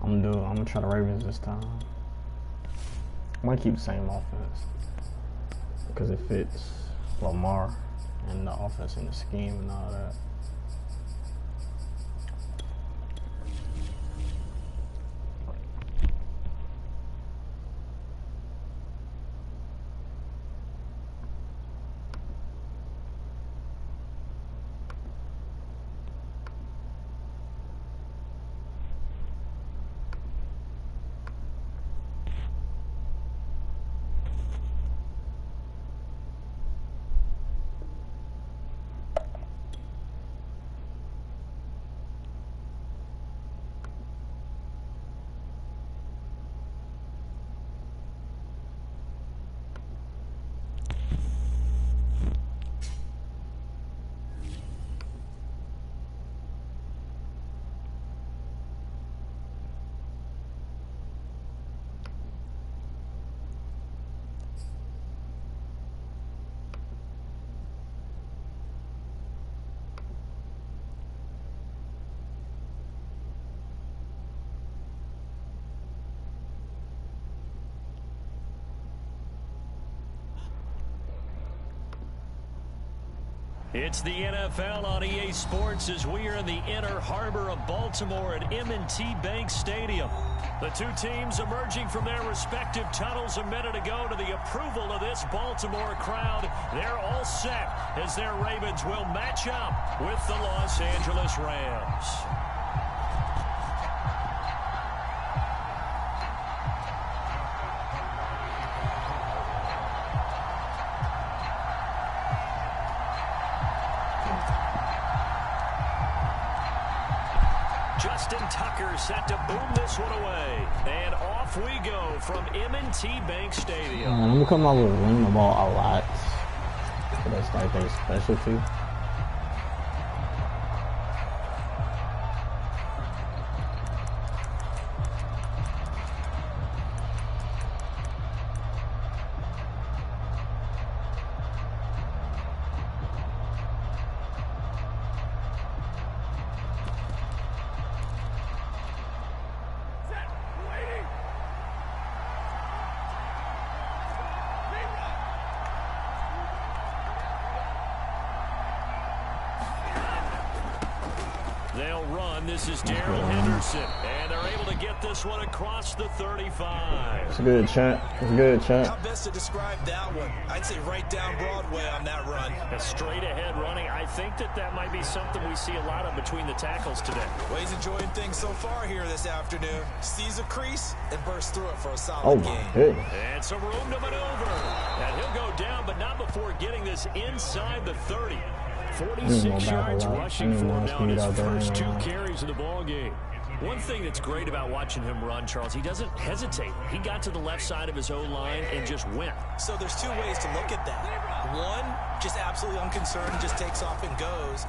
I'm gonna try the Ravens this time. I might keep the same offense because it fits Lamar and the offense and the scheme and all that. It's the NFL on EA Sports as we are in the inner harbor of Baltimore at M&T Bank Stadium. The two teams emerging from their respective tunnels a minute ago to the approval of this Baltimore crowd. They're all set as their Ravens will match up with the Los Angeles Rams. Set to boom this one away. And off we go from M&T Bank Stadium. I'm going to come out with running the ball a lot. So that's like their specialty. This is Darrell Henderson, and they're able to get this one across the 35. It's good, chat. It's good, chat. How best to describe that one? I'd say right down Broadway on that run. A straight ahead running. I think that might be something we see a lot of between the tackles today. Well, he's enjoying things so far here this afternoon. Sees a crease and bursts through it for a solid game. Goodness. And some room to maneuver. And he'll go down, but not before getting this inside the 30. 46 yards rushing for him now in his first 2 carries of the ball game. One thing that's great about watching him run, Charles, he doesn't hesitate. He got to the left side of his O-line and just went. So there's 2 ways to look at that. One, just absolutely unconcerned, just takes off and goes.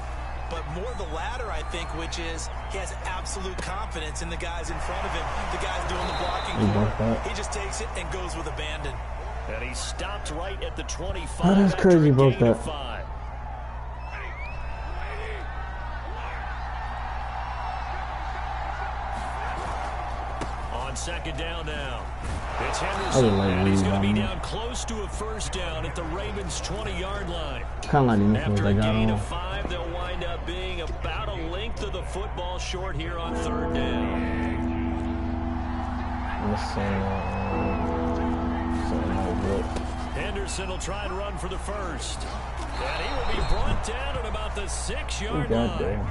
But more the latter, I think, which is he has absolute confidence in the guys in front of him, the guys doing the blocking for him. He just takes it and goes with abandon. And he stopped right at the 25. Oh, that's crazy, broke that. 5. Second down now. It's Henderson, and he's going to be down close to a first down at the Ravens' 20-yard line. After a gain of 5, they'll wind up being about a length of the football short here on 3rd down. Henderson will try and run for the first. And he will be brought down at about the 6-yard line.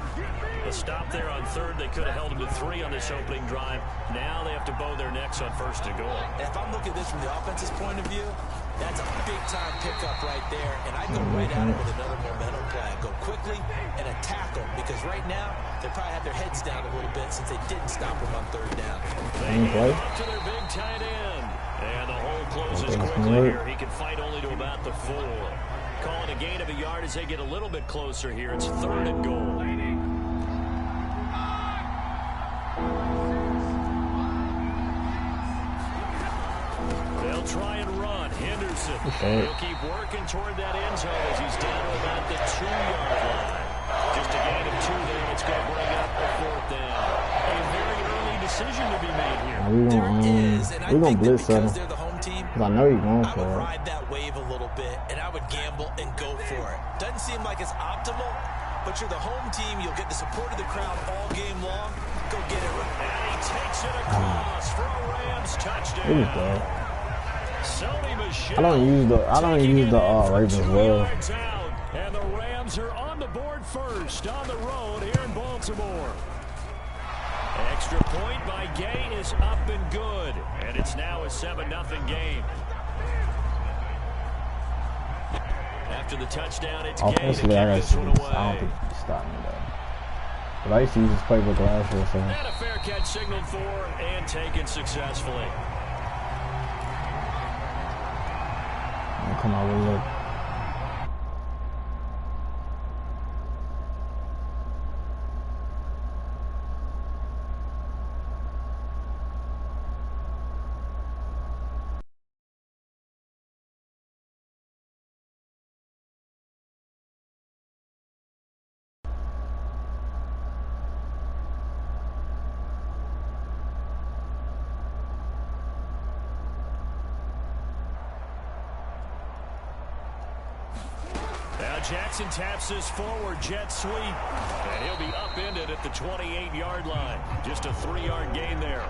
A stop there on 3rd. They could have held him to 3 on this opening drive. Now they have to bow their necks on 1st and goal. And if I'm looking at this from the offense's point of view, that's a big-time pickup right there. And I go right at it with another momentum play. Go quickly and attack them. Because right now, they probably have their heads down a little bit since they didn't stop them on 3rd down. They go up to their big tight end. And the hole closes quickly here. He can fight only to about the 4. Calling a gain of a yard as they get a little bit closer here. It's 3rd and goal. They'll try and run. Henderson. He'll keep working toward that end zone as he's down to about the 2-yard line. Just a gain of 2 there. It's going to bring up a 4th down. A very early decision to be made here. We're going to blitz them. They're the home team. Because I know you're going for it. I would ride that wave a little bit, and I would gamble and go for it. Doesn't seem like it's optimal, but you're the home team. You'll get the support of the crowd all game long. Go get it. And he takes it across for a Rams touchdown. I don't use the Ravens well. And the Rams are on the board first on the road here in Baltimore. Extra point by Gay is up and good. And it's now a 7-0 game. After the touchdown, it's Gay to kick this one away. I don't think he's stopping me though. But I used to use this playbook last year, so. And a fair catch signaled for and taken successfully. Come on, we'll look. Jackson taps this forward jet sweep, and he'll be upended at the 28-yard line. Just a 3-yard gain there.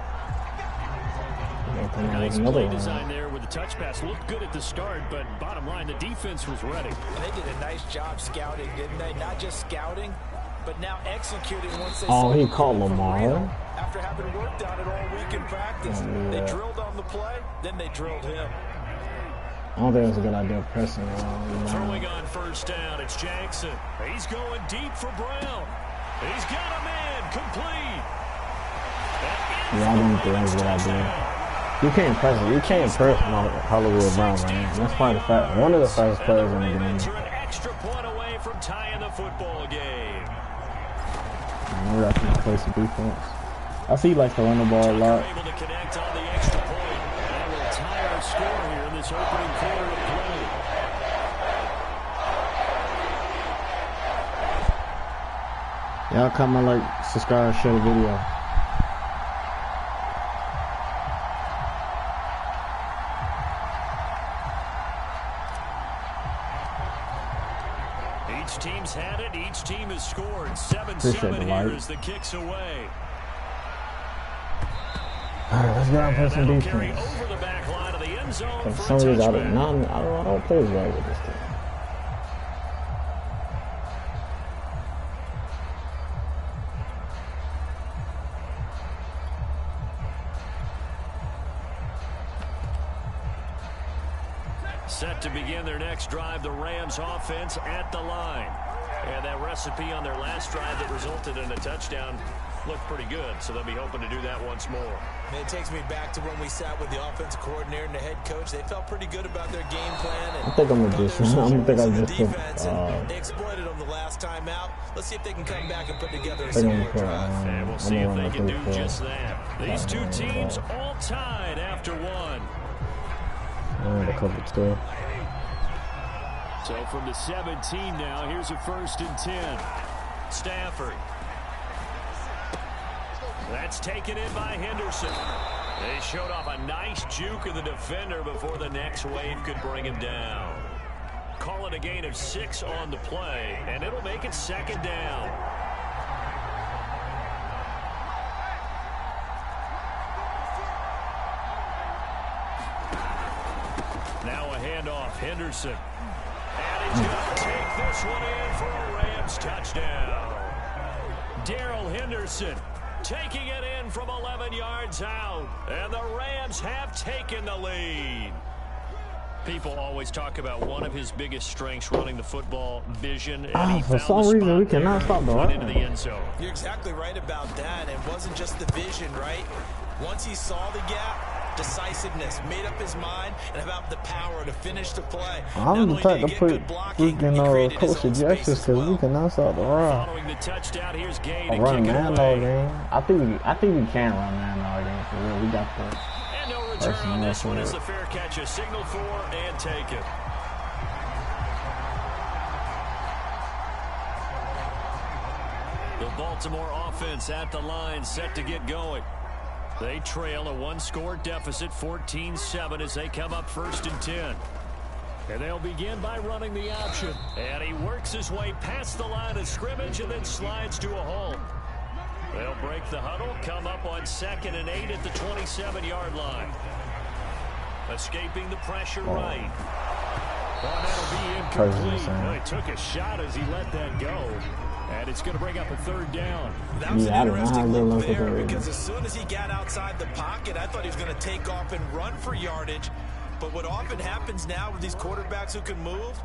Nice play design there with the touch pass. Looked good at the start, but bottom line, the defense was ready. And they did a nice job scouting, didn't they? Not just scouting, but now executing once they saw he caught Lamar. After having worked on it all week in practice, they drilled on the play, then they drilled him. I don't think it was a good idea pressing around. Throwing on first down, it's Jackson. He's going deep for Brown. He's got him in, complete. Yeah, I don't think that's a good idea. You can't press it. You can't press Hollywood Brown, man. That's probably one of the fastest players in the game. An extra point away from tying the football game. Maybe I can play some defense. I see like to run the ball a lot. Able to connect on the extra point. That will tie our score here in this opening quarter of play. Y'all comment, like, subscribe, share the video. Each team's had it. Each team has scored. 7-7 here as the kick's away. Alright, let's go out and play some defense. Over the back line of the end zone for some reason, I don't play as well with this team. Set to begin their next drive, the Rams offense at the line. And that recipe on their last drive that resulted in a touchdown looked pretty good, so they'll be hoping to do that once more. And it takes me back to when we sat with the offensive coordinator and the head coach. They felt pretty good about their game plan. And I think I'm just they exploited them the last time out. Let's see if they can come back and put together a similar drive. And we'll see if they can do just that. These two teams all tied after one. The coverage there. So from the 17 now, here's a 1st and 10. Stafford. That's taken in by Henderson. They showed off a nice juke of the defender before the next wave could bring him down. Call it a gain of 6 on the play, and it'll make it 2nd down. Now a handoff, Henderson. And he's going to take this one in for a Rams touchdown. Darrell Henderson taking it in from 11 yards out. And the Rams have taken the lead. People always talk about one of his biggest strengths running the football, vision. And for some reason, we cannot stop the run. Into the end zone. You're exactly right about that. It wasn't just the vision, right? Once he saw the gap, decisiveness, made up his mind, and about the power to finish the play. I'm the type to put freaking Coach objectives because we cannot stop the run. Following the touchdown, here's Gay to run kick man it away. all game. I think we can run man all game for real. We got the and no return on this one as the fair catch is signaled for and taken. The Baltimore offense at the line, set to get going. They trail a one-score deficit, 14-7, as they come up 1st and 10. And they'll begin by running the option. And he works his way past the line of scrimmage and then slides to a hole. They'll break the huddle, come up on 2nd and 8 at the 27-yard line. Escaping the pressure right. Oh, that'll be incomplete. Well, he took a shot as he let that go. And it's going to bring up a 3rd down. That was an interesting look there because as soon as he got outside the pocket, I thought he was going to take off and run for yardage. But what often happens now with these quarterbacks who can move,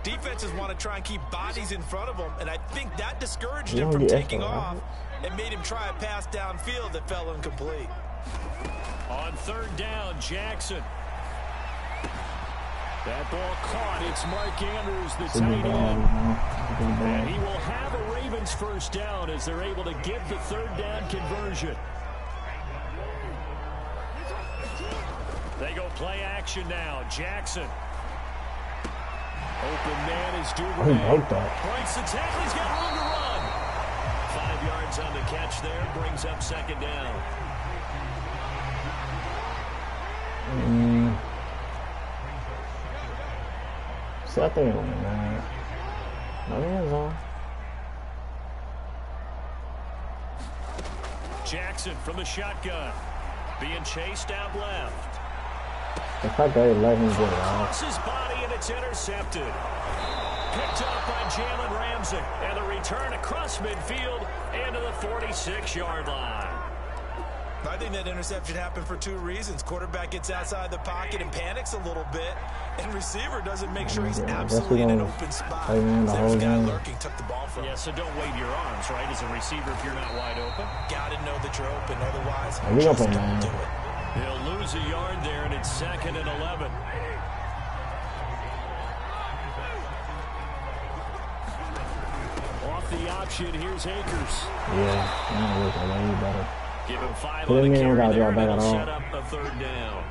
defenses want to try and keep bodies in front of them. And I think that discouraged him from taking off and made him try a pass downfield that fell incomplete. On 3rd down, Jackson. That ball caught. It's Mark Andrews, the tight end. And he will have a Ravens 1st down as they're able to get the 3rd down conversion. They go play action now. Jackson. Open man is Duvernay. Breaks the tackle. He's got room to run. 5 yards on the catch there. Brings up 2nd down. See, I think it went bad. No hands on. Jackson from the shotgun. Being chased out left. The fact that they let him get it off. His body and it's intercepted. Picked up by Jalen Ramsey. And the return across midfield into the 46-yard line. I think that interception happened for 2 reasons. Quarterback gets outside the pocket and panics a little bit. And receiver doesn't make sure he's absolutely in an open spot. There's a guy lurking, took the ball from him. Yeah, so don't wave your arms, right, as a receiver if you're not wide open. Got to know that you're open. Otherwise, just don't do it. He'll lose a yard there, and it's 2nd and 11. Off the option, here's Akers. Yeah, now look way better. Give him 5 on the carry there, and it'll set up a 3rd down.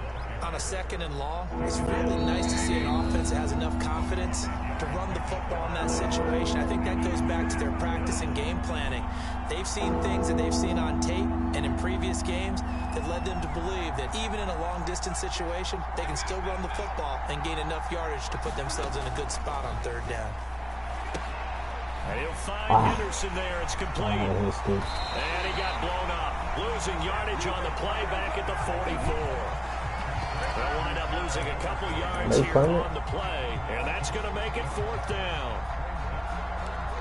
On a 2nd and long, it's really nice to see an offense that has enough confidence to run the football in that situation. I think that goes back to their practice and game planning. They've seen things that they've seen on tape and in previous games that led them to believe that even in a long-distance situation, they can still run the football and gain enough yardage to put themselves in a good spot on 3rd down. And he'll find Henderson there. It's complete. And he got blown up. Losing yardage on the play back at the 44. They'll wind up losing a couple yards here on the play. And that's going to make it 4th down.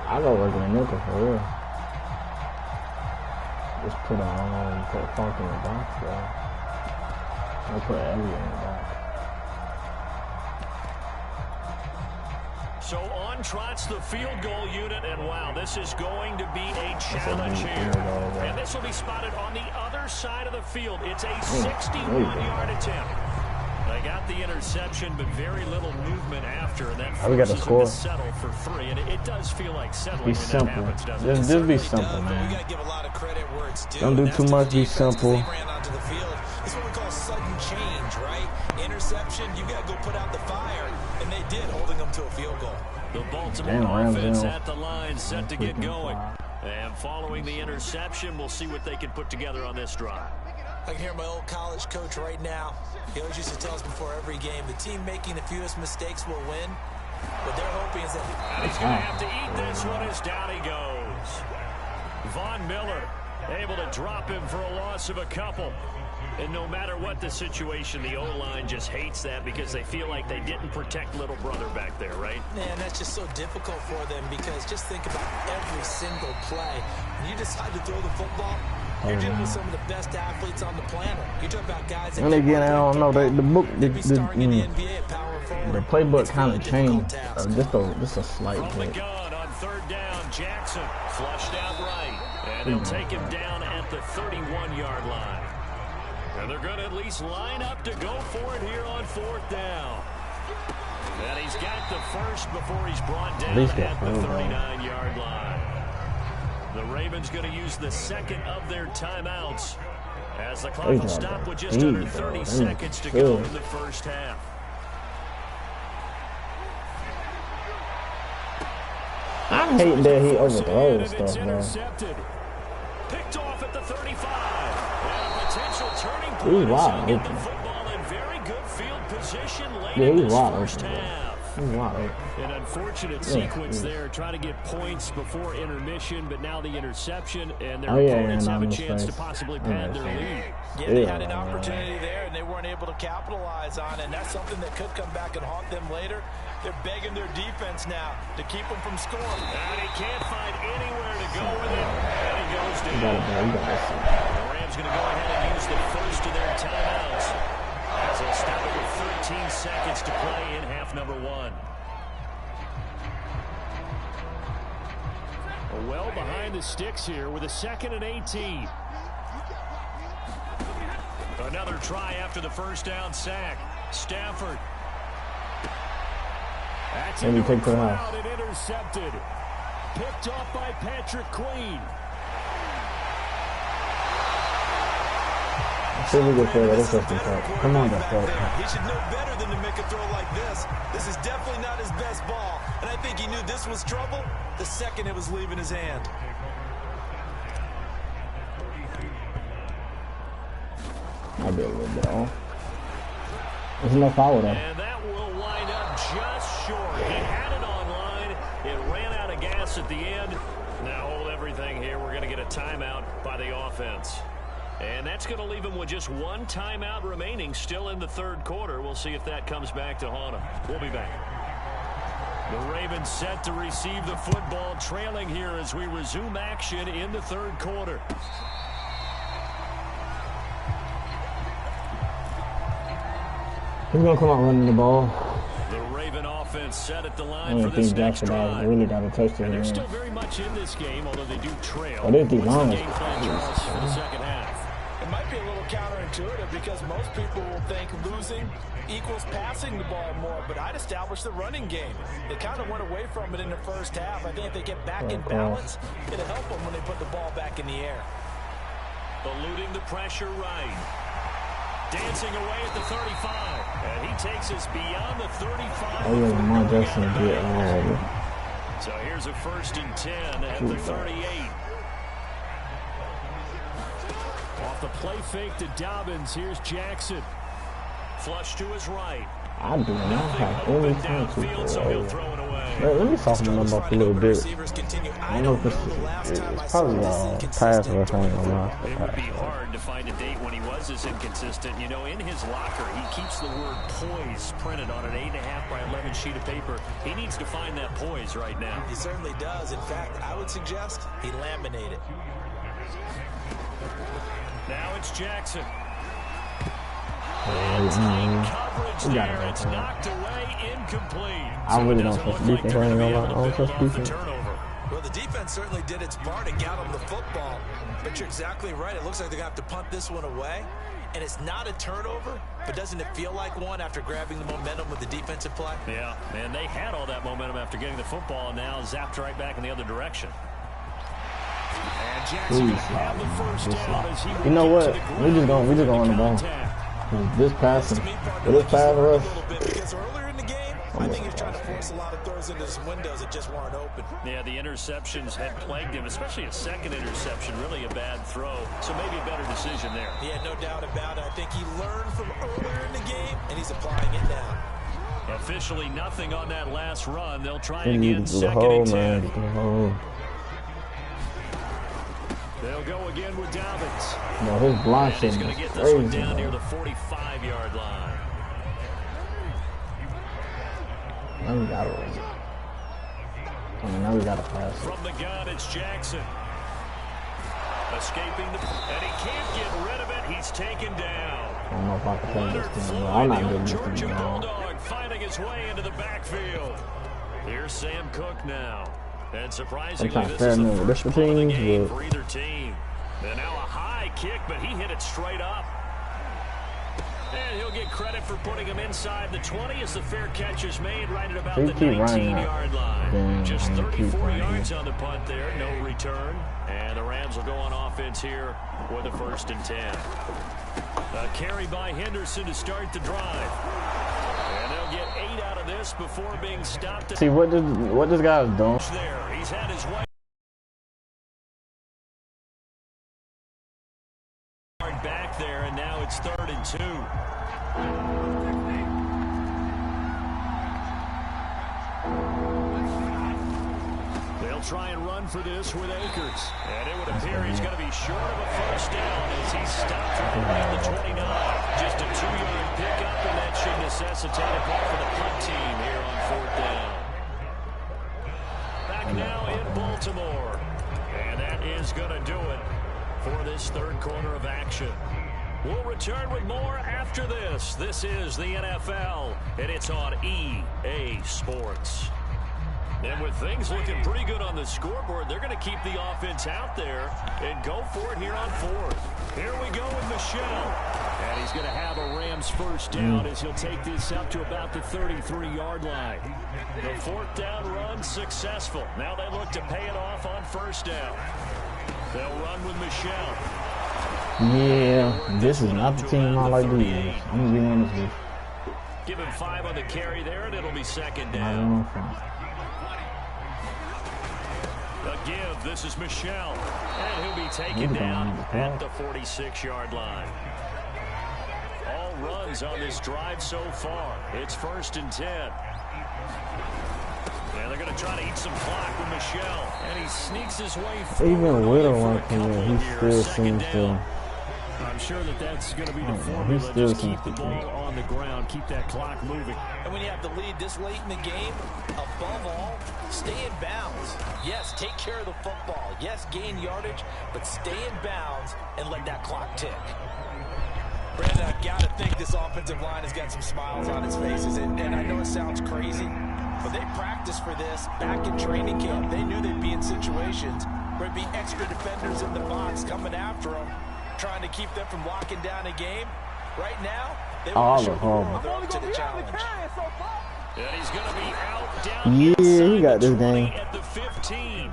I go working a nickel for real. Just put a Falk in the box, bro. I put Elliott in the box. So on trots the field goal unit, and wow, this is going to be a challenge here. And this will be spotted on the other side of the field. It's a 61-yard attempt. They got the interception, but very little movement after, and that forces them to settle for 3. And it does feel like settling when that happens, doesn't it? Just be simple, man. You got to give a lot of credit where it's due. Don't do too much, be simple. They ran onto the field. It's what we call sudden change, right? Interception, you got to go put out the fire, and they did, holding them to a field goal. The Baltimore offense at the line, set to get going. And following the interception, we'll see what they can put together on this drive. I can hear my old college coach right now. He always used to tell us before every game, the team making the fewest mistakes will win. What they're hoping is that... And he's going to have to eat this one as down he goes. Von Miller able to drop him for a loss of a couple. And no matter what the situation, the O-line just hates that because they feel like they didn't protect little brother back there, right? Man, that's just so difficult for them because just think about every single play. When you decide to throw the football, you're dealing with some of the best athletes on the planet. You're talking about guys that... And again, I don't know, the book, the playbook kind of changed. Just a slight bit. From the gun on 3rd down, Jackson flushed out right. And they'll take him down at the 31-yard line. And they're going to at least line up to go for it here on 4th down. And he's got the first before he's brought down at the 39-yard line. The Ravens going to use the 2nd of their timeouts as the clock will stop with just under 30 seconds to go in the first half. I hate that he overthrows stuff, bro. Picked off at the 35. And a potential turning He's point is wide he'll get open. the football in very good field position late Yeah, in he's this wide first open, bro. half. He's wide open. An unfortunate Yeah, sequence there, trying to get points before intermission, but now the interception, and their Oh, yeah, opponents yeah, have a no, chance to face. possibly I pad their understand. lead. Yeah, they Yeah, had an opportunity there, and they weren't able to capitalize on it, and that's something that could come back and haunt them later. They're begging their defense now to keep them from scoring. And he can't find anywhere to go with it, and he goes You got it, down. bro. You got it. The Rams going to go ahead and use the first of their timeouts as they'll stop it with 13 seconds to play in half number one. Well behind the sticks here with a 2nd and 18. Another try after the first down sack. Stafford. That's Maybe into take a to the crowd house. and intercepted. Picked off by Patrick Queen. See if we get through that. It's just a Come on, Detroit. He should know better than to make a throw like this. This is definitely not his best ball, and I think he knew this was trouble the second it was leaving his hand. Might be a little bit off. There's no foul though. And that will wind up just short. He had it on line. It ran out of gas at the end. Now hold everything here. We're going to get a timeout by the offense. And that's going to leave him with just one timeout remaining still in the third quarter. We'll see if that comes back to haunt him. We'll be back. The Ravens set to receive the football, trailing here as we resume action in the third quarter. He's gonna come out running the ball. The Raven offense set at the I line don't for this think next Jackson drive. really got a touch And they're to still very much in this game, although they do trail. Oh, this What's the line is game plan, Charles, for the second half? It might be a little counterintuitive because most people will think losing equals passing the ball more, but I'd establish the running game. They kind of went away from it in the first half. I think if they get back in balance, it'll help them when they put the ball back in the air. Eluding the pressure right. Dancing away at the 35. And he takes us beyond the 35. Oh yeah, Lamar Jackson get So here's a 1st and 10 at the 38. Off the play fake to Dobbins. Here's Jackson. Flush to his right. I do not have any time to Downfield, so he'll throw it away. Let me soften him up a little bit. I don't know if it's probably pass rush. I ain't gonna lie. It would be hard to find a date when he was this inconsistent. You know, in his locker, he keeps the word poise printed on an 8.5 by 11 sheet of paper. He needs to find that poise right now. He certainly does. In fact, I would suggest he laminate it. Now it's Jackson. Coverage there. It's knocked away, incomplete. I really don't trust the defense. I don't trust the defense. Well, the defense certainly did its part and got him the football. But you're exactly right. It looks like they're going to have to punt this one away. And it's not a turnover, but doesn't it feel like one after grabbing the momentum with the defensive play? Yeah, man, they had all that momentum after getting the football and now zapped right back in the other direction. And Jackson have the first down as he you know what? We just gonna run the ball. This passing, with this pass rush. Because earlier in the game, I think he was trying to force a lot of throws into some windows that just weren't open. Yeah, the interceptions had plagued him, especially a second interception, really a bad throw. So maybe a better decision there. Yeah, no doubt about it. I think he learned from earlier in the game, and he's applying it now. Officially nothing on that last run. They'll try it again, 2nd and 10. They'll go again with Dobbins. No, his blind shit He's is going to get this one crazy. down near the 45-yard line. Now we got it. Now we got to pass it. From the gun, it's Jackson. Escaping the... And he can't get rid of it. He's taken down. I don't know if I can play Leonard this thing. Floyd, I'm not the getting old this Georgia thing down. Bulldog, finding his way into the backfield. Here's Sam Cook now. And surprisingly, this is the first punt of the game for either team. And now a high kick, but he hit it straight up. And he'll get credit for putting him inside the 20 as the fair catch is made right at about the 19-yard line. Just 34 yards on the punt there, no return. And the Rams will go on offense here with a 1st and 10. A carry by Henderson to start the drive. And they'll get 8 out of this before being stopped. See what this guy's doing. There, he's had his way. Back back there, and now it's 3rd and 2. They'll try and run for this with Akers. And it would appear he's going to be short of a first down as he's stopped around the 29. Just a 2-yard pickup, and that should necessitate a call for the punt team here on 4th down. Back now in Baltimore. And that is going to do it for this 3rd quarter of action. We'll return with more after this. This is the NFL, and it's on EA Sports. And with things looking pretty good on the scoreboard, they're going to keep the offense out there and go for it here on 4th. Here we go with Michelle. And he's going to have a Rams first down as he'll take this up to about the 33-yard line. The 4th down run successful. Now they look to pay it off on 1st down. They'll run with Michelle. Yeah, this is not the team I like to use. I'm going to be honest with you. Give him 5 on the carry there, and it'll be 2nd down. A give. This is Michelle. And he'll be taken down at the 46-yard line. All runs on this drive so far. It's 1st and 10. And they're going to try to eat some clock with Michelle. And he sneaks his way forward. Even with a run from there, he still seems to... I'm sure that's going to be the formula. Just keep the ball on the ground, keep that clock moving. And when you have the lead this late in the game, above all, stay in bounds. Yes, take care of the football. Yes, gain yardage, but stay in bounds and let that clock tick. Brandon, I've got to think this offensive line has got some smiles on its faces. And I know it sounds crazy, but they practiced for this back in training camp. They knew they'd be in situations where it'd be extra defenders in the box coming after them, trying to keep them from locking down a game. Right now, they want to show the world they're up to the challenge. And he's going to be out down he got this game. At the 15.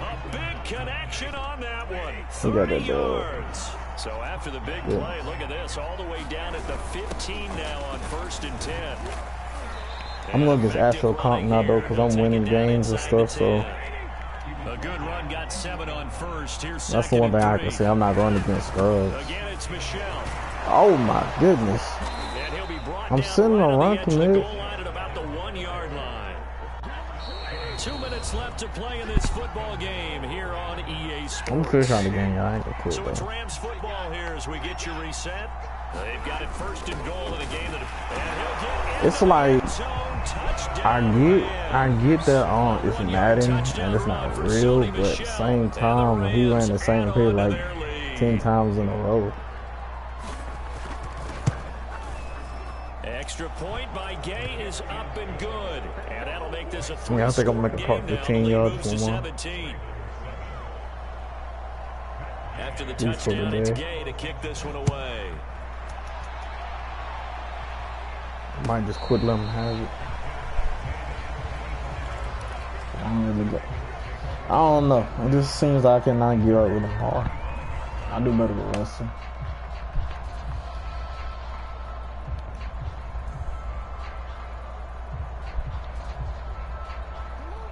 A big connection on that one. 30 yards. So after the big play, look at this, all the way down at the 15 now on 1st and 10. I'm going to get this Astro comp now, though, because I'm winning games and stuff, so... A good run, got 7 on 1st. Here's that's the one thing I can say. I'm not running against scrubs. Again, it's Michelle. Oh my goodness! And he'll be brought I'm sitting on run commit. At about the 1-yard line. 2 minutes left to play in this football game here on EA Sports. I'm fish on the game, y'all. I ain't gonna quit, so it's though. Rams football here as we get you reset. They've got it 1st and goal in a game that it's like I get that it's Madden and it's not real, but at the same time he ran the same play like 10 times in a row. Extra point by Gay is up and good, and that'll make this a 3-score I think I'm gonna make a part 15 yards for one. After the touchdown, it's Gay to kick this one away. Might just quit letting him have it. I don't know. It just seems like I cannot get up with him hard. I do better with Russell.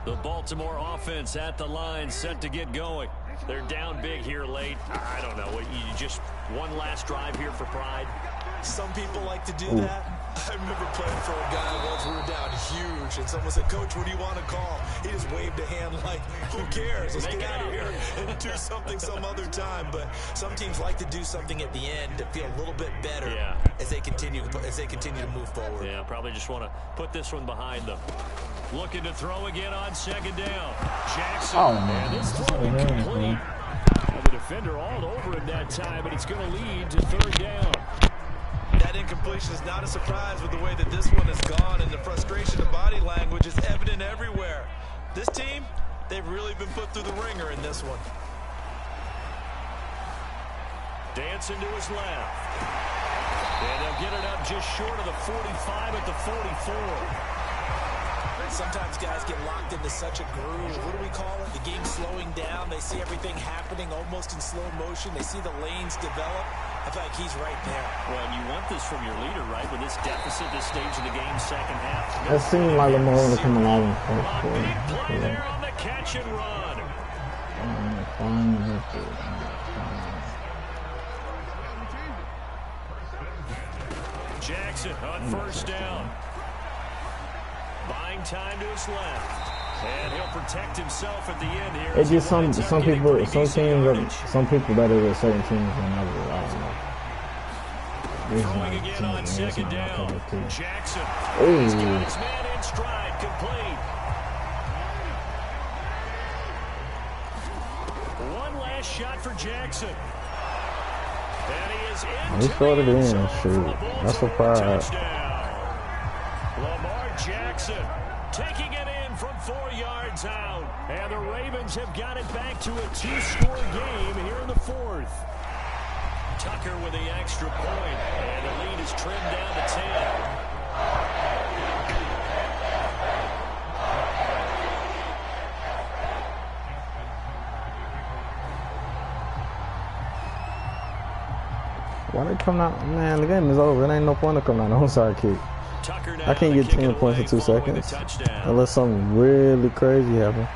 The Baltimore offense at the line, set to get going. They're down big here late. I don't know. You just one last drive here for pride. Some people like to do that. I remember playing for a guy once. We were down huge, and someone said, "Coach, what do you want to call?" He just waved a hand like, "Who cares? Let's get out of here and do something some other time." But some teams like to do something at the end to feel a little bit better as they continue to move forward. Yeah, probably just want to put this one behind them. Looking to throw again on 2nd down. Jackson. Oh man, this throw incomplete. The defender all over him that time, but it's going to lead to 3rd down. That incompletion is not a surprise with the way that this one has gone, and the frustration of body language is evident everywhere. This team, they've really been put through the ringer in this one. Dancing to his left. And they'll get it up just short of the 45 at the 44. Sometimes guys get locked into such a groove. What do we call it? The game's slowing down. They see everything happening almost in slow motion. They see the lanes develop. I feel like he's right there. Well, you want this from your leader, right? With this deficit, this stage of the game, 2nd half. It seemed like Lamar was coming along in the first quarter. Big play there on the catch and run. Jackson on first down. Buying time to his left. And he'll protect himself at the end here. It's just some people, some people better with certain teams than others. I don't know. Throwing again on second down. Jackson. Ooh. He's got his man in stride, complete. One last shot for Jackson. And he is in. He scored it in. Shoot. That's a surprise. Lamar Jackson taking it in from 4 yards out. And the Ravens have got it back to a two-score game here in the fourth. Tucker with the extra point, and the lead is trimmed down to 10. Why they come out? Man, the game is over. It ain't no point to come out. I'm sorry, kid. I can't get 10 points in 2 seconds unless something really crazy happens.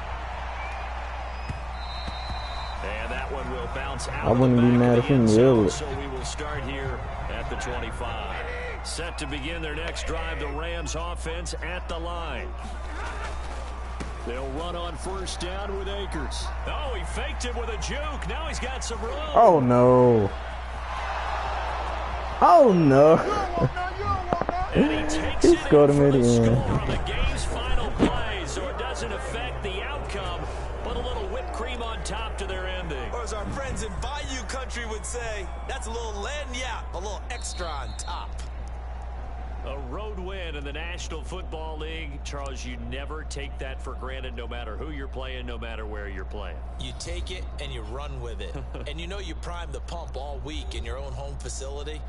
I wouldn't be mad if he nailed it. So we will start here at the 25. Set to begin their next drive, the Rams offense at the line. They'll run on first down with Akers. Oh, he faked it with a juke. Now he's got some room. Oh, no. Oh, no. And he takes he scored him at the end. On the game's final play, so it doesn't affect the outcome, but a little whipped cream on top to their ending. Or as our friends in Bayou Country would say, that's a little lagniappe, a little extra on top. A road win in the National Football League. Charles, you never take that for granted, no matter who you're playing, no matter where you're playing. You take it and you run with it. And you know you primed the pump all week in your own home facility.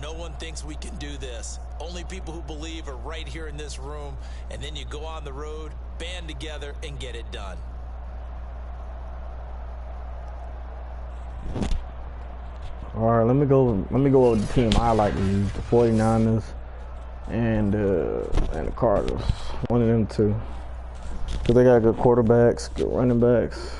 No one thinks we can do this. Only people who believe are right here in this room. And then you go on the road, band together, and get it done. All right, let me go with the team I like to use, the 49ers and the Cardinals. One of them two. Because they got good quarterbacks, good running backs.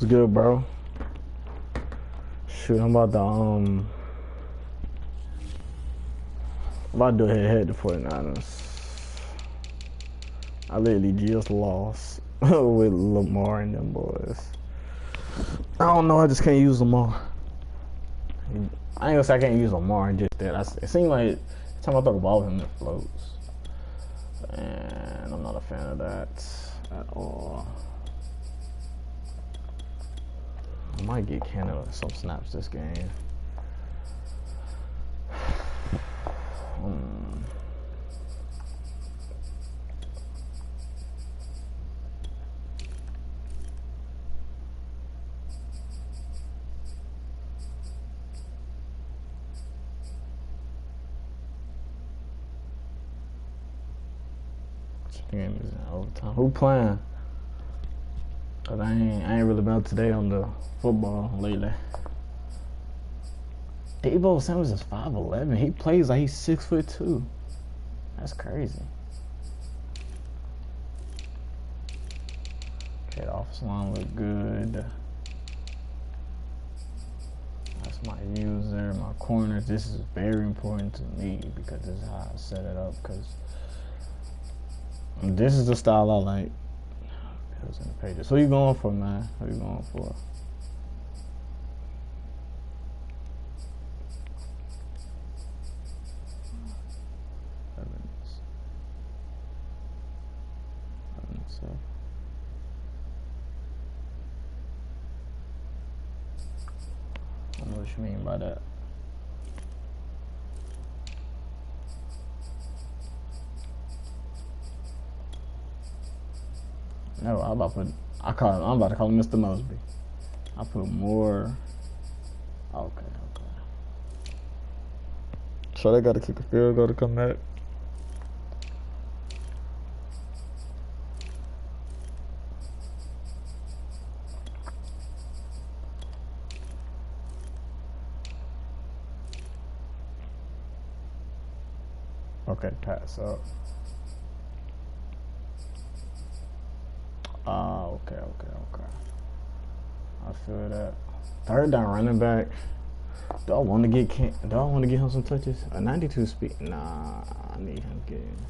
It's good, bro. Shoot, I'm about to do a head-to-head to 49ers. I literally just lost with Lamar and them boys. I don't know, I just can't use Lamar. I ain't gonna say I can't use Lamar, just that. It seems like every time I throw the ball, him it floats. And I'm not a fan of that at all. I might get Canada some snaps this game. This game is in overtime. Who playing? Cause I ain't really been up to date on the football lately. Deebo Samuels is 5'11". He plays like he's 6'2". That's crazy. Okay, the offensive line look good. That's my user, my corners. This is very important to me because this is how I set it up. Because this is the style I like. In the pages. Who you going for, man? Who you going for? I don't know what you mean by that. No, I'm about to call him Mr. Mosby. I put more. Okay. So they got to kick a field goal to come back. Okay, pass up. Okay. I feel that. Third down running back. Do I want to get him some touches? A 92 speed? Nah, I need him getting.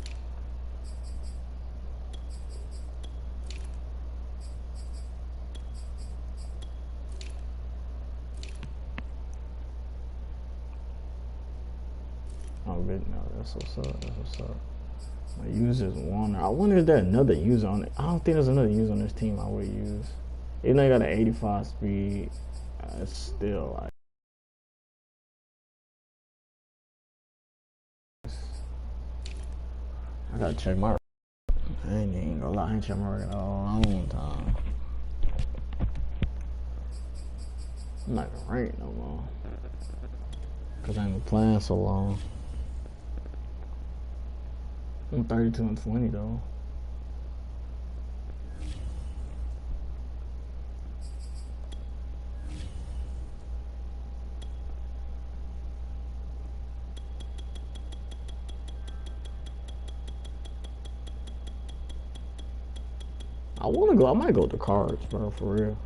Oh, good. No, that's what's up. My user's one. I wonder if there's another user on it. I don't think there's another user on this team I would use. Even though I got an 85 speed, it's still like. I gotta check my. I ain't even gonna lie, I ain't check my record all long time. I'm not even ranked no more. Cause I ain't been playing so long. I'm 32 and 20 though. I might go with the cards, bro, for real.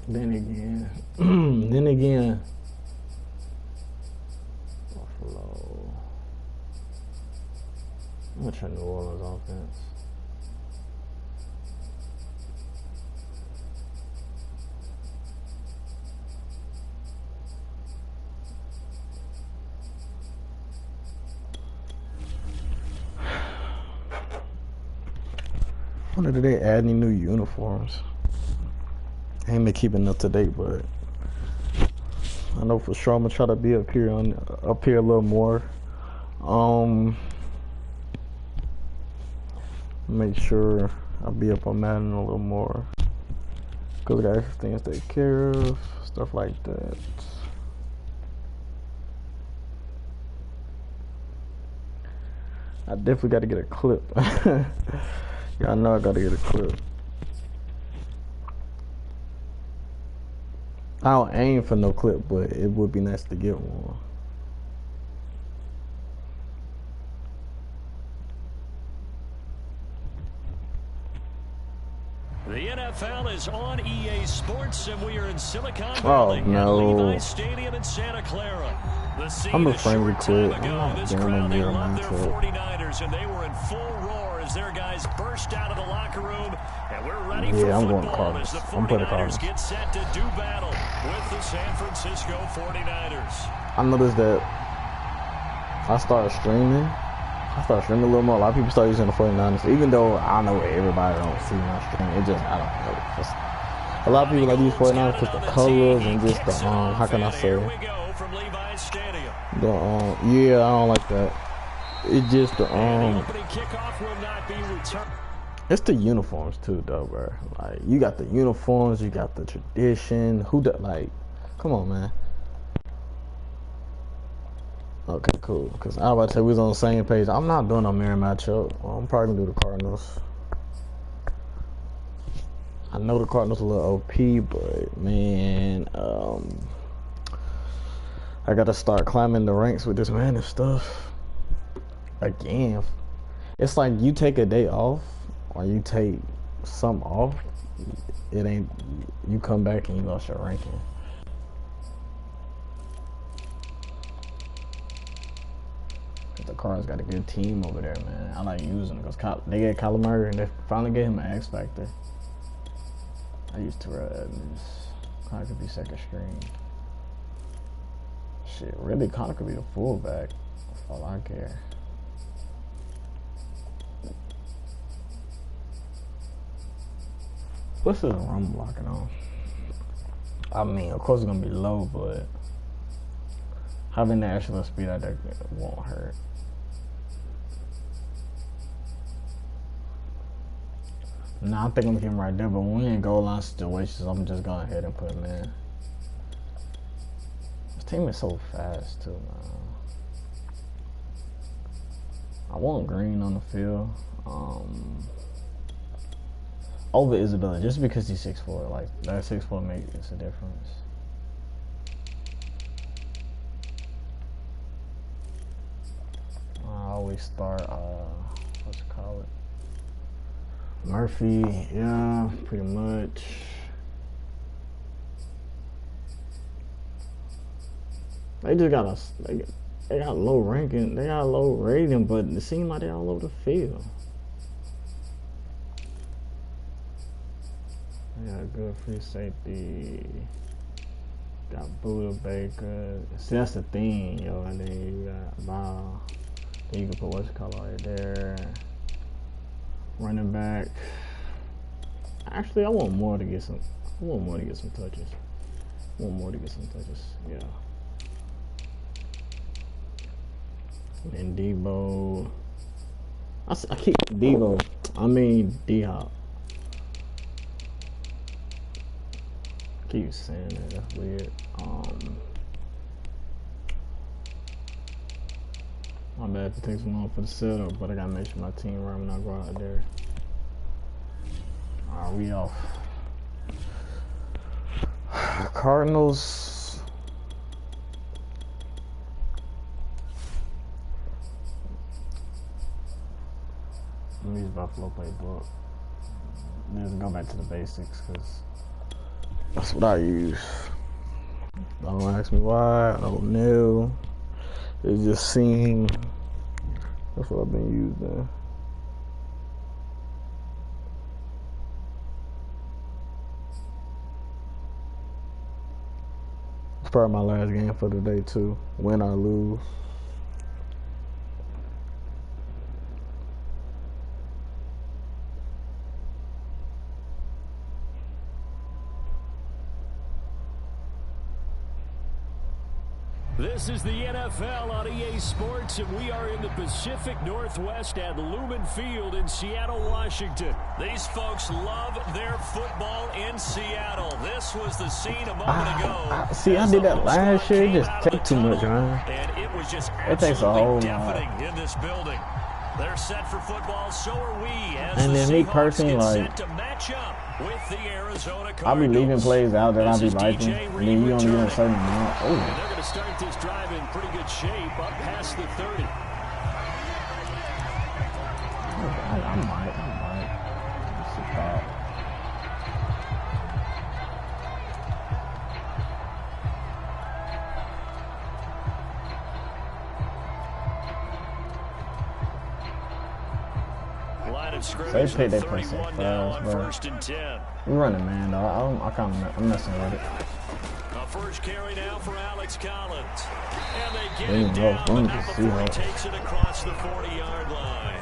Then again, Buffalo. I'm gonna try New Orleans offense. I wonder did they add any new uniforms? I ain't been keeping up to date, but I know for sure I'm gonna try to be up here a little more. Make sure I'll be up on Madden a little more. Cause I got extra things to take care of, stuff like that. I definitely got to get a clip. Yeah, I know I got to get a clip. I don't aim for no clip, but it would be nice to get one. The NFL is on EA Sports, and we are in Silicon Valley at Levi Stadium in Santa Clara. The scene a short time ago, this crowd, they love their 49ers, and they were in full roar as their guys burst out of the locker room, and we're ready for football as the 49ers get set to do battle with the San Francisco 49ers. I noticed that I started streaming a little more. A lot of people start using the 49ers, even though I know everybody don't see my stream. It just, I don't know. Just, a lot of people like use 49ers because the colors and just the, how can I say it? Yeah, I don't like that. It's just the, it's the uniforms too, though, bro. Like, you got the uniforms, you got the tradition. Like, come on, man. Okay, cool. Because I was about to say we was on the same page. I'm not doing a mirror matchup. I'm probably going to do the Cardinals. I know the Cardinals a little OP, but, man, I got to start climbing the ranks with this Madden stuff. Again. It's like you take a day off or you take something off. It ain't, you come back and you lost your ranking. The Cards got a good team over there, man. I like using them because they get Kyler Murray and they finally gave him an X Factor. I used to Evans. Connor could be second string. Shit, really, Connor could be the fullback. That's all I care. What's this run blocking on? I mean, of course it's gonna be low, but having the extra speed out there won't hurt. Nah, I think I'm getting right there, but when we in goal line situations, I'm just going ahead and put him in. This team is so fast, too, man. I want Green on the field. Over Isabella, just because he's 6'4", like that 6'4" makes a difference. I always start what's it called? Murphy, yeah, pretty much. They just got they got low ranking, they got low rating, but it seems like they're all over the field. They got a good free safety. Got Buda Baker. See, that's the thing, yo. And then you got Bob. Then you can put what's it called right there. Running back. Actually, I want more to get some. I want more to get some touches. I want more to get some touches. Yeah. And Debo. I keep Debo. I mean D-Hop. Keep saying that. That's weird. My bad if it takes long for the setup, but I gotta make sure my team right when I go out there. Alright, we off. Cardinals. Let me use Buffalo playbook. Let's go back to the basics, because that's what I use. Don't ask me why, I don't know. It just seemed that's what I've been using. It's probably my last game for the day too. Win or lose. This is the NFL on EA Sports, and we are in the Pacific Northwest at Lumen Field in Seattle, Washington. These folks love their football in Seattle. This was the scene a moment ago. See, I did that last year. It just takes too much, man. And it was just it takes a whole deafening in this building. They're set for football, so are we. As and then me personally, like, to match up with the Arizona Cardinals. I'll be leaving plays out that I'll be liking, and then you only get a certain amount. Oh. And they're going to start this drive in pretty good shape, up past the 30. I might. Let's see that. They pick their place fast, bro. We're running, man, though. I'm messing with it. A first carry now for Alex Collins. And they get it down, but not before he takes it across the 40-yard line.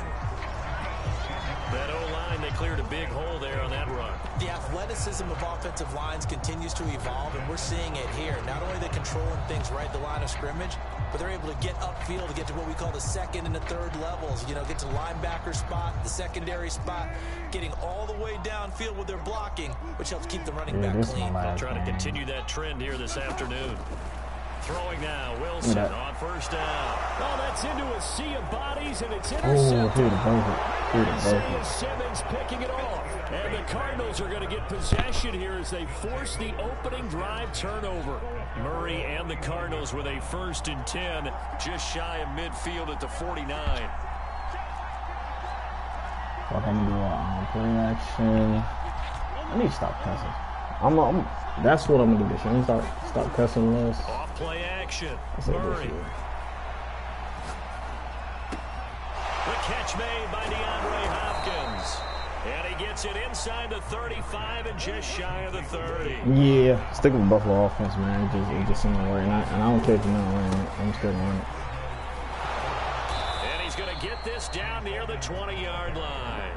That O-line, they cleared a big hole there on that run. The athleticism of offensive lines continues to evolve, and we're seeing it here. Not only are they controlling things right at the line of scrimmage, but they're able to get upfield to get to what we call the second and the third levels. You know, get to linebacker spot, the secondary spot, getting all the way downfield with their blocking, which helps keep the running back clean. They'll try to continue that trend here this afternoon. Throwing now, Wilson on first down. Oh, that's into a sea of bodies, and it's intercepted. Isaiah Simmons picking it off. And the Cardinals are going to get possession here as they force the opening drive turnover. Murray and the Cardinals with a 1st and 10, just shy of midfield at the 49. I'm going to do a play action. I need to stop cussing. That's what I'm going to do this year. I'm going to stop cussing less. Off play action. Murray. The catch made by DeAndre Hopkins. And he gets it inside the 35 and just shy of the 30. Yeah, stick with Buffalo offense, man. It just seems like and I don't care if you're not running it. I'm still running it. And he's going to get this down near the 20-yard line.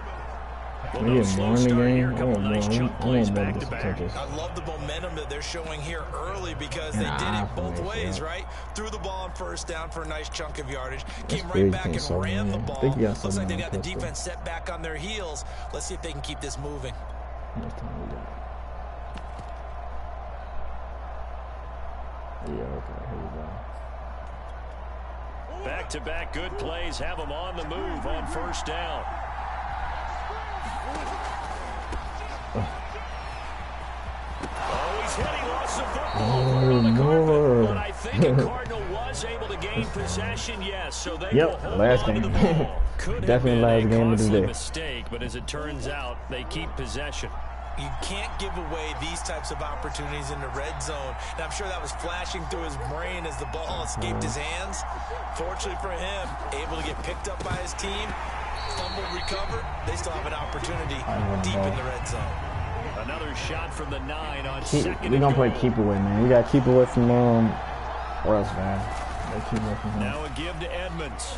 Well, We no get slow more in the start game. here. A I couple want nice more. chunk I plays want more back to to some back. touches. I love the momentum that they're showing here early because And they did it both formation, ways, yeah. right? Threw the ball on first down for a nice chunk of yardage. That's Came right crazy. back and So ran the I ball. think he got Looks something like they on got the pistol. defense set back on their heels. Let's see if they can keep this moving. How much time we got? Yeah, okay, here we go. Back-to-back good plays have them on the move on first down. Oh, he's hit. He lost the football. Put it on the carpet. But I think a Cardinal was able to gain possession, yes. So they will hold last on to game. the ball. Could Definitely have last been game a of the costly day. mistake, but as it turns out, they keep possession. You can't give away these types of opportunities in the red zone. And I'm sure that was flashing through his brain as the ball escaped his hands. Fortunately for him, able to get picked up by his team, fumble recovered. They still have an opportunity deep in the red zone. Another shot from the 9 on second. We're gonna play keep away, man. We gotta keep away from Russ, man. Gotta keep away from him. Now a give to Edmonds.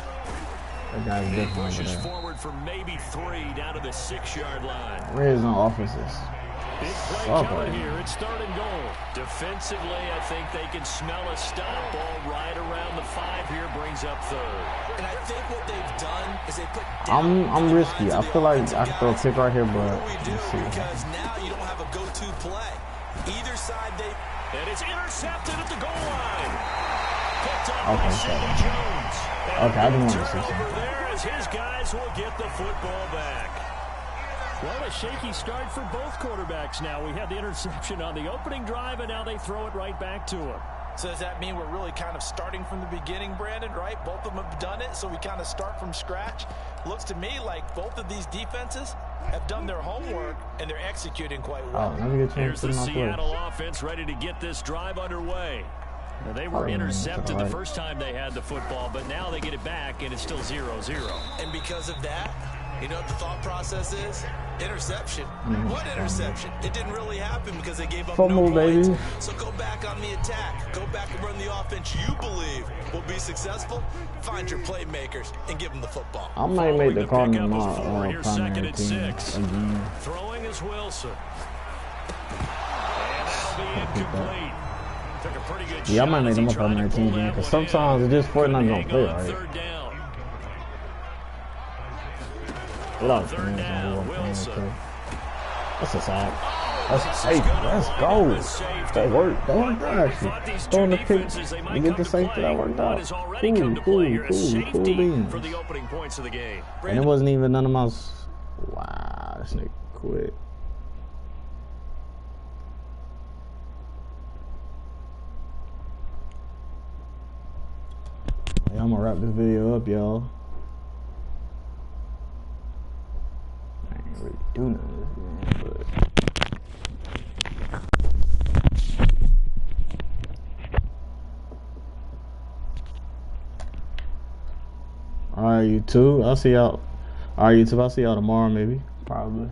That guy's He different over pushes there. forward for maybe 3 down to the 6-yard line. Red zone offenses. Big play coming here. It's third and goal. Defensively, I think they can smell a stop. Ball right around the 5 here, brings up third. And I think what they've done is they put I'm risky. I feel like I can throw a kick right here, but what do we do? let's see. Because now you don't have a go-to play. Either side they... And it's intercepted at the goal line. Picked up by Okay, Sidney Jones. Okay, I didn't want to see Turnover something. there as his guys will get the football back. Well, a shaky start for both quarterbacks now. We had the interception on the opening drive, and now they throw it right back to him. So does that mean we're really kind of starting from the beginning, Brandon, right? Both of them have done it, so we kind of start from scratch. Looks to me like both of these defenses have done their homework, and they're executing quite well. Oh, let me get a chance Here's to the put my play. Seattle offense ready to get this drive underway. Now, they were intercepted the first time they had the football, but now they get it back, and it's still 0-0. And because of that, you know what the thought process is? Interception. What interception? It didn't really happen because they gave up Fumble, no points. baby. So go back on the attack. Go back and run the offense you believe will be successful. Find your playmakers and give them the football. I might make the Cardinals my Here's primary second and team 6. again. Throwing is Wilson. And that'll be incomplete. Took a pretty good Yeah, I shot might make as them he my tried to primary pull team that again, because one in. sometimes it's just Fortnite Couldn't don't hang play on right. third down. Get out of Third the down, Wilson. That's a sack. Let's go. That worked. That worked out, actually. Throwing the pick. We get the safety. That worked out. Cool beans. For the opening points of the game. And it wasn't even none of my... Wow, this nigga quit. Hey, I'm gonna wrap this video up, y'all. I ain't really do nothing this game, but... Alright, YouTube. I'll see y'all. Alright, YouTube. I'll see y'all tomorrow, maybe. Probably.